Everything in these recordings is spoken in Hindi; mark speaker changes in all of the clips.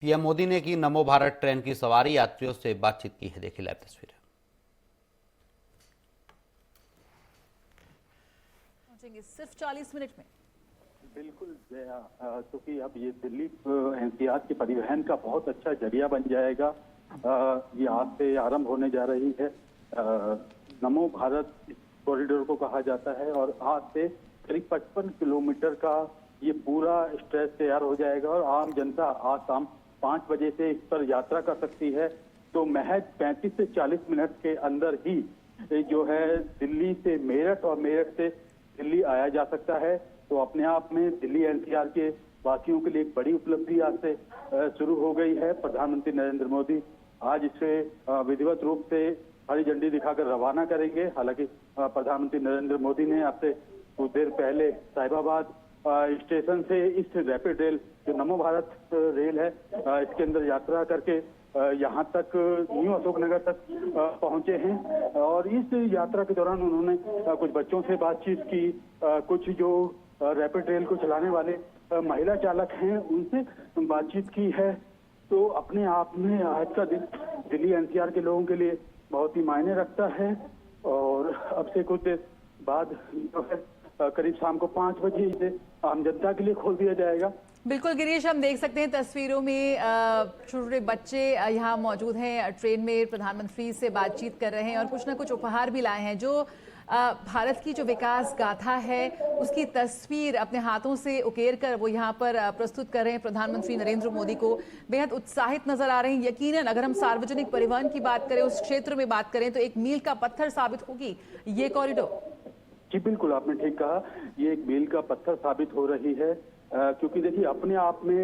Speaker 1: पीएम मोदी ने की नमो भारत ट्रेन की सवारी, यात्रियों से बातचीत की है। देखिए लाइव तस्वीरें।
Speaker 2: पहुंचेंगे सिर्फ 40 मिनट में।
Speaker 3: बिल्कुल जया, क्योंकि अब ये दिल्ली एनसीआर के परिवहन का बहुत अच्छा जरिया बन जाएगा। ये आज से आरंभ होने जा रही है। नमो भारत कॉरिडोर को कहा जाता है और आज से करीब 55 किलोमीटर का ये पूरा स्ट्रेच तैयार हो जाएगा और आम जनता आज शाम 5 बजे से इस पर यात्रा कर सकती है। तो महज 35 से 40 मिनट के अंदर ही जो है दिल्ली से मेरठ और मेरठ से दिल्ली आया जा सकता है। तो अपने आप में दिल्ली एनसीआर के वासियों के लिए एक बड़ी उपलब्धि आज से शुरू हो गई है। प्रधानमंत्री नरेंद्र मोदी आज इसे विधिवत रूप से हरी झंडी दिखाकर रवाना करेंगे। हालांकि प्रधानमंत्री नरेंद्र मोदी ने आपसे कुछ देर पहले साहिबाबाद स्टेशन से इस रैपिड रेल जो नमो भारत रेल है इसके अंदर यात्रा करके यहाँ तक न्यू अशोकनगर तक पहुंचे हैं और इस यात्रा के दौरान उन्होंने कुछ बच्चों से बातचीत की। कुछ जो रैपिड रेल को चलाने वाले महिला चालक हैं उनसे बातचीत की है। तो अपने आप में आज का दिन दिल्ली एनसीआर के लोगों के लिए बहुत ही मायने रखता है। और अब से कुछ देर बाद जो है करीब शाम को 5 बजे इसे आम जनता के लिए खोल दिया जाएगा।
Speaker 2: बिल्कुल गिरीश, हम देख सकते हैं तस्वीरों में छोटे बच्चे यहाँ मौजूद हैं, ट्रेन में प्रधानमंत्री से बातचीत कर रहे हैं और कुछ ना कुछ उपहार भी लाए हैं। जो भारत की जो विकास गाथा है उसकी तस्वीर अपने हाथों से उकेर कर वो यहाँ पर प्रस्तुत कर रहे हैं। प्रधानमंत्री नरेंद्र मोदी को बेहद उत्साहित नजर आ रहे हैं। यकीनन अगर हम सार्वजनिक परिवहन की बात करें, उस क्षेत्र में बात करें, तो एक मील का पत्थर साबित होगी ये कॉरिडोर।
Speaker 3: जी बिल्कुल, आपने ठीक कहा, ये एक मील का पत्थर साबित हो रही है। क्योंकि देखिए अपने आप में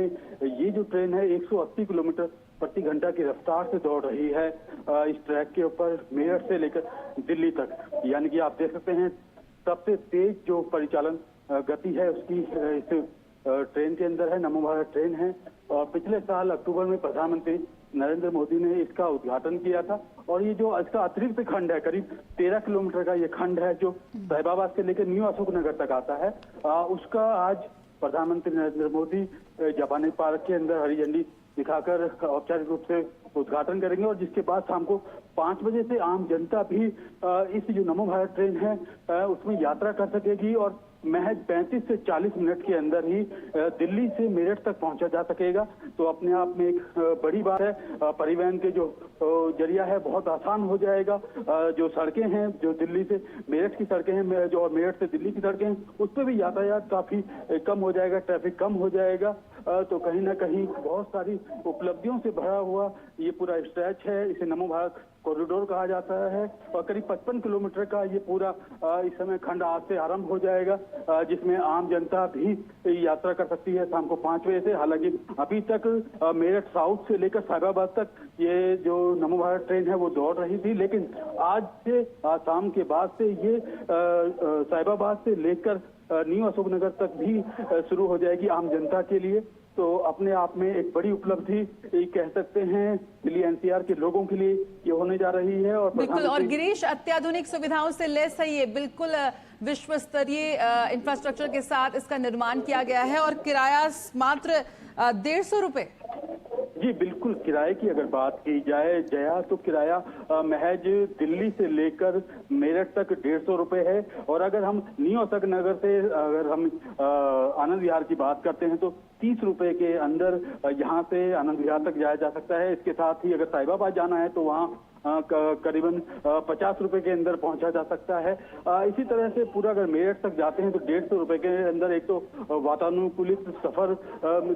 Speaker 3: ये जो ट्रेन है 180 किलोमीटर प्रति घंटा की रफ्तार से दौड़ रही है इस ट्रैक के ऊपर मेरठ से लेकर दिल्ली तक। यानी कि आप देख सकते हैं सबसे तेज जो परिचालन गति है उसकी इस ट्रेन के अंदर है। नमो भारत ट्रेन है और पिछले साल अक्टूबर में प्रधानमंत्री नरेंद्र मोदी ने इसका उद्घाटन किया था। और ये जो इसका अतिरिक्त खंड है, करीब 13 किलोमीटर का ये खंड है जो साहिबाबाद से लेकर न्यू अशोकनगर तक आता है, उसका आज प्रधानमंत्री नरेंद्र मोदी जापानी पार्क के अंदर हरी झंडी दिखाकर औपचारिक रूप से उद्घाटन करेंगे। और जिसके बाद शाम को 5 बजे से आम जनता भी इस जो नमो भारत ट्रेन है उसमें यात्रा कर सकेगी और महज 35 से 40 मिनट के अंदर ही दिल्ली से मेरठ तक पहुंचा जा सकेगा। तो अपने आप में एक बड़ी बात है। परिवहन के जो जरिया है बहुत आसान हो जाएगा। जो सड़कें हैं, जो दिल्ली से मेरठ की सड़कें हैं, जो मेरठ से दिल्ली की सड़कें हैं, उस पर भी यातायात काफी कम हो जाएगा, ट्रैफिक कम हो जाएगा। तो कहीं ना कहीं बहुत सारी उपलब्धियों से भरा हुआ ये पूरा स्ट्रेच है। इसे नमो भारत कॉरिडोर कहा जाता है और करीब 55 किलोमीटर का ये पूरा इस समय खंड आज से आरंभ हो जाएगा, जिसमें आम जनता भी यात्रा कर सकती है शाम को 5 बजे से। हालांकि अभी तक मेरठ साउथ से लेकर साहिबाबाद तक ये जो नमो भारत ट्रेन है वो दौड़ रही थी, लेकिन आज से शाम के बाद से ये साहिबाबाद से लेकर न्यू अशोकनगर तक भी शुरू हो जाएगी आम जनता के लिए। तो अपने आप में एक बड़ी उपलब्धि कह सकते हैं दिल्ली एनसीआर के लोगों के लिए ये होने जा रही है। और
Speaker 2: बिल्कुल, और गिरीश अत्याधुनिक सुविधाओं से लैस है ये, बिल्कुल विश्व स्तरीय इंफ्रास्ट्रक्चर के साथ इसका निर्माण किया गया है और किराया मात्र 150 रुपए।
Speaker 3: जी बिल्कुल, किराए की अगर बात की जाए जया तो किराया महज दिल्ली से लेकर मेरठ तक 150 रुपए है। और अगर हम न्यू अशोकनगर से अगर हम आनंद विहार की बात करते हैं तो 30 रुपए के अंदर यहाँ से आनंद विहार तक जाया जा सकता है। इसके साथ ही अगर साहिबाबाद जाना है तो वहाँ करीबन 50 रुपए के अंदर पहुंचा जा सकता है। इसी तरह से पूरा अगर मेरठ तक जाते हैं तो 150 रुपए के अंदर एक तो वातानुकूलित सफर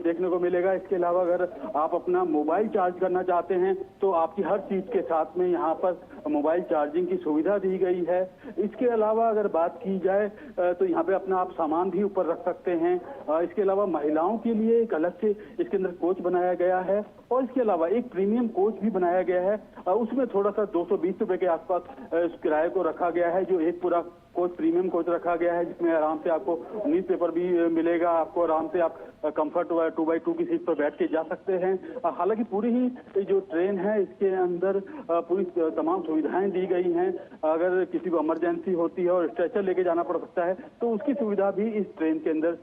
Speaker 3: देखने को मिलेगा। इसके अलावा अगर आप अपना मोबाइल चार्ज करना चाहते हैं तो आपकी हर चीज के साथ में यहाँ पर मोबाइल चार्जिंग की सुविधा दी गई है। इसके अलावा अगर बात की जाए तो यहाँ पे अपना आप सामान भी ऊपर रख सकते हैं। इसके अलावा महिलाओं के लिए एक अलग से इसके अंदर कोच बनाया गया है और इसके अलावा एक प्रीमियम कोच भी बनाया गया है। उसमें थोड़ा सा 220 रुपए के आसपास इस किराए को रखा गया है, जो एक पूरा कोच प्रीमियम कोच रखा गया है, जिसमें आराम से आपको न्यूज़पेपर भी मिलेगा, आपको आराम से आप कंफर्ट 2x2 की सीट पर बैठ के जा सकते हैं। हालांकि पूरी ही जो ट्रेन है इसके अंदर पूरी तमाम सुविधाएं दी गई हैं। अगर किसी को इमरजेंसी होती है और स्ट्रेचर लेके जाना पड़ सकता है तो उसकी सुविधा भी इस ट्रेन के अंदर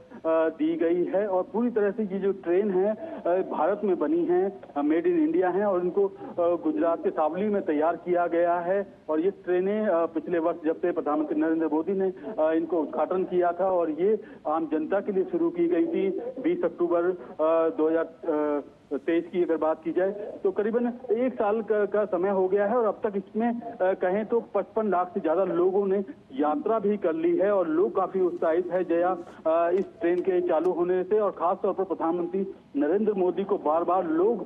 Speaker 3: दी गई है। और पूरी तरह से ये जो ट्रेन है भारत में बनी है, मेड इन इंडिया है और इनको गुजरात के सावली में तैयार किया गया है। और ये ट्रेनें पिछले वर्ष जब से प्रधानमंत्री नरेंद्र मोदी ने इनको उद्घाटन किया था और ये आम जनता के लिए शुरू की गई थी 20 अक्टूबर 2023 की अगर बात की जाए तो करीबन 1 साल का समय हो गया है और अब तक इसमें कहें तो 55 लाख से ज्यादा लोगों ने यात्रा भी कर ली है और लोग काफी उत्साहित है जया इस ट्रेन के चालू होने से। और खास तौर पर प्रधानमंत्री नरेंद्र मोदी को बार बार लोग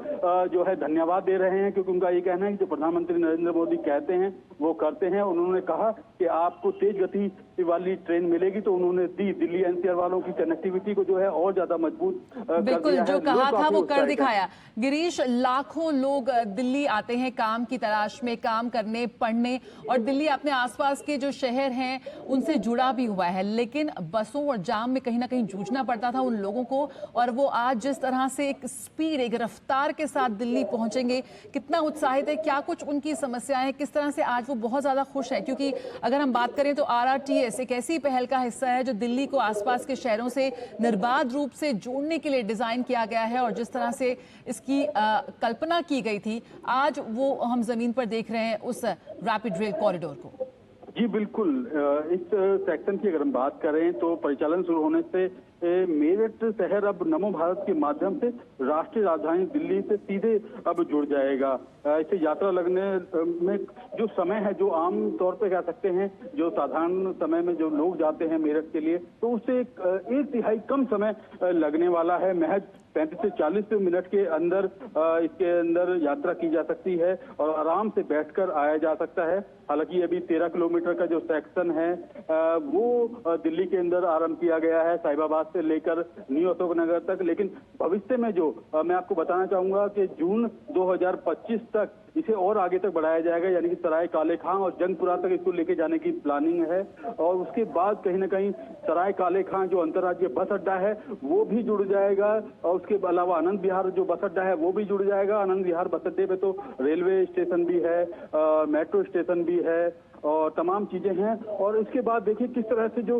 Speaker 3: जो है धन्यवाद दे रहे हैं, क्योंकि उनका ये कहना है कि जो प्रधानमंत्री नरेंद्र मोदी कहते हैं वो करते हैं। उन्होंने कहा कि आपको तेज गति वाली ट्रेन मिलेगी तो उन्होंने दी। दिल्ली एनसीआर वालों की कनेक्टिविटी को जो है और ज्यादा मजबूत कर
Speaker 2: बिल्कुल
Speaker 3: दिया
Speaker 2: जो
Speaker 3: है।
Speaker 2: कहा था वो कर दिखाया। गिरीश, लाखों लोग दिल्ली आते हैं काम की तलाश में, काम करने, पढ़ने, और दिल्ली अपने आसपास के जो शहर हैं उनसे जुड़ा भी हुआ है, लेकिन बसों और जाम में कहीं ना कहीं जूझना पड़ता था उन लोगों को। और वो आज जिस तरह से एक स्पीड, एक रफ्तार के साथ दिल्ली पहुंचेंगे, कितना उत्साहित है, क्या कुछ उनकी समस्याएं हैं, किस तरह से आज वो बहुत ज्यादा खुश है। क्योंकि अगर हम बात करें तो RRTS एक ऐसी पहल का हिस्सा है जो दिल्ली को आसपास के शहरों से निर्बाध रूप से जोड़ने के लिए डिजाइन किया गया है। और जिस तरह से इसकी कल्पना की गई थी, आज वो हम जमीन पर देख रहे हैं उस रैपिड रेल कॉरिडोर को।
Speaker 3: जी बिल्कुल, इस सेक्शन की अगर हम बात करें तो परिचालन शुरू होने से मेरठ शहर अब नमो भारत के माध्यम से राष्ट्रीय राजधानी दिल्ली से सीधे अब जुड़ जाएगा। इसे यात्रा लगने में जो समय है, जो आम तौर पे कह सकते हैं जो साधारण समय में जो लोग जाते हैं मेरठ के लिए, तो उससे एक तिहाई कम समय लगने वाला है। महज 35 से 40 मिनट के अंदर इसके अंदर यात्रा की जा सकती है और आराम से बैठकर आया जा सकता है। हालांकि अभी 13 किलोमीटर का जो सेक्शन है वो दिल्ली के अंदर आरंभ किया गया है, साहिबाबाद से लेकर न्यू अशोक नगर तक। लेकिन भविष्य में जो मैं आपको बताना चाहूंगा कि जून 2025 तक इसे और आगे तक बढ़ाया जाएगा, यानी कि सराय काले खां और जंगपुरा तक इसको लेके जाने की प्लानिंग है। और उसके बाद कहीं ना कहीं सराय काले खां जो अंतर्राज्यीय बस अड्डा है वो भी जुड़ जाएगा और उसके अलावा आनंद विहार जो बस अड्डा है वो भी जुड़ जाएगा। आनंद विहार बस अड्डे पे तो रेलवे स्टेशन भी है, मेट्रो स्टेशन भी है और तमाम चीजें हैं। और इसके बाद देखिए किस तरह से जो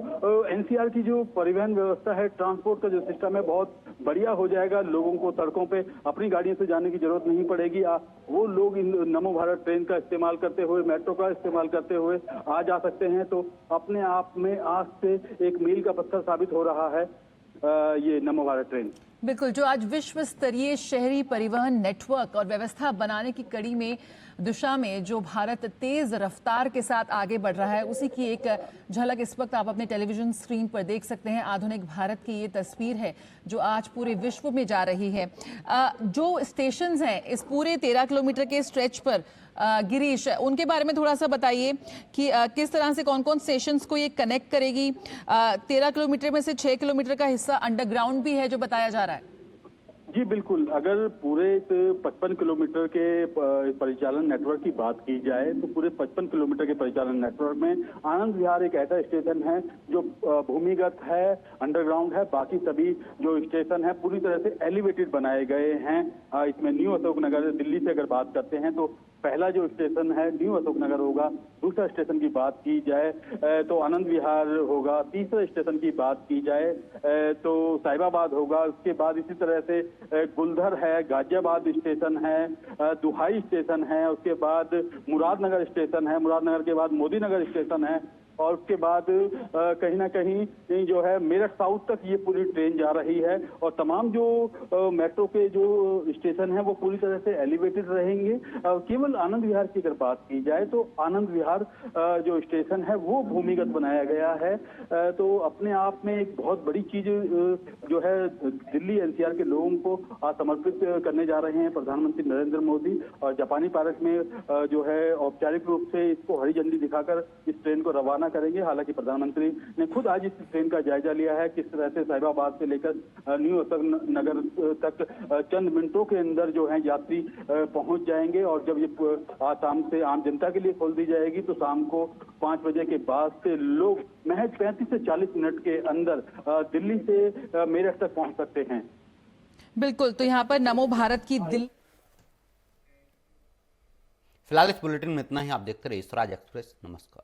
Speaker 3: एनसीआर की जो परिवहन व्यवस्था है, ट्रांसपोर्ट का जो सिस्टम है बहुत बढ़िया हो जाएगा। लोगों को सड़कों पे अपनी गाड़ियों से जाने की जरूरत नहीं पड़ेगी। वो लोग इन नमो भारत ट्रेन का इस्तेमाल करते हुए, मेट्रो का इस्तेमाल करते हुए आ जा सकते हैं। तो अपने आप में आज से एक मील का पत्थर साबित हो रहा है ये नमो भारत ट्रेन।
Speaker 2: बिल्कुल, जो आज विश्व स्तरीय शहरी परिवहन नेटवर्क और व्यवस्था बनाने की कड़ी में दिशा में जो भारत तेज रफ्तार के साथ आगे बढ़ रहा है, उसी की एक झलक इस वक्त आप अपने टेलीविजन स्क्रीन पर देख सकते हैं। आधुनिक भारत की ये तस्वीर है जो आज पूरे विश्व में जा रही है। जो स्टेशंस हैं इस पूरे 13 किलोमीटर के स्ट्रेच पर, गिरीश, उनके बारे में थोड़ा सा बताइए कि किस तरह से कौन कौन स्टेशंस को ये कनेक्ट करेगी। 13 किलोमीटर में से 6 किलोमीटर का हिस्सा अंडरग्राउंड भी है जो बताया जा रहा है।
Speaker 3: जी बिल्कुल, अगर पूरे 55 किलोमीटर के परिचालन नेटवर्क की बात की जाए तो पूरे 55 किलोमीटर के परिचालन नेटवर्क में आनंद विहार एक ऐसा स्टेशन है जो भूमिगत है, अंडरग्राउंड है। बाकी सभी जो स्टेशन है पूरी तरह से एलिवेटेड बनाए गए हैं। इसमें न्यू अशोक नगर, दिल्ली से अगर बात करते हैं तो पहला जो स्टेशन है न्यू अशोक नगर होगा। दूसरा स्टेशन की बात की जाए तो आनंद विहार होगा। तीसरा स्टेशन की बात की जाए तो साहिबाबाद होगा। उसके बाद इसी तरह से गुलधर है, गाजियाबाद स्टेशन है, दुहाई स्टेशन है, उसके बाद मुरादनगर स्टेशन है, मुरादनगर के बाद मोदी नगर स्टेशन है और उसके बाद कहीं ना कहीं जो है मेरठ साउथ तक ये पूरी ट्रेन जा रही है। और तमाम जो मेट्रो के जो स्टेशन हैं वो पूरी तरह से एलिवेटेड रहेंगे। केवल आनंद विहार की अगर बात की जाए तो आनंद विहार जो स्टेशन है वो भूमिगत बनाया गया है। तो अपने आप में एक बहुत बड़ी चीज जो है दिल्ली एनसीआर के लोगों को समर्पित करने जा रहे हैं प्रधानमंत्री नरेंद्र मोदी। और जापानी पायलट में जो है औपचारिक रूप से इसको हरी झंडी दिखाकर इस ट्रेन को रवाना करेंगे। हालांकि प्रधानमंत्री ने खुद आज इस ट्रेन का जायजा लिया है, किस तरह से साहिबाबाद से लेकर न्यू अशोक नगर तक चंद मिनटों के अंदर जो है यात्री पहुंच जाएंगे। और जब ये शाम से आम जनता के लिए खोल दी जाएगी तो शाम को 5 बजे के बाद से लोग महज 35 से 40 मिनट के अंदर दिल्ली से मेरठ तक पहुंच सकते हैं।
Speaker 2: बिल्कुल, तो यहाँ पर नमो भारत की दिल
Speaker 1: फिलहाल इस बुलेटिन में इतना ही। आप देखते रहिए स्वराज एक्सप्रेस। नमस्कार।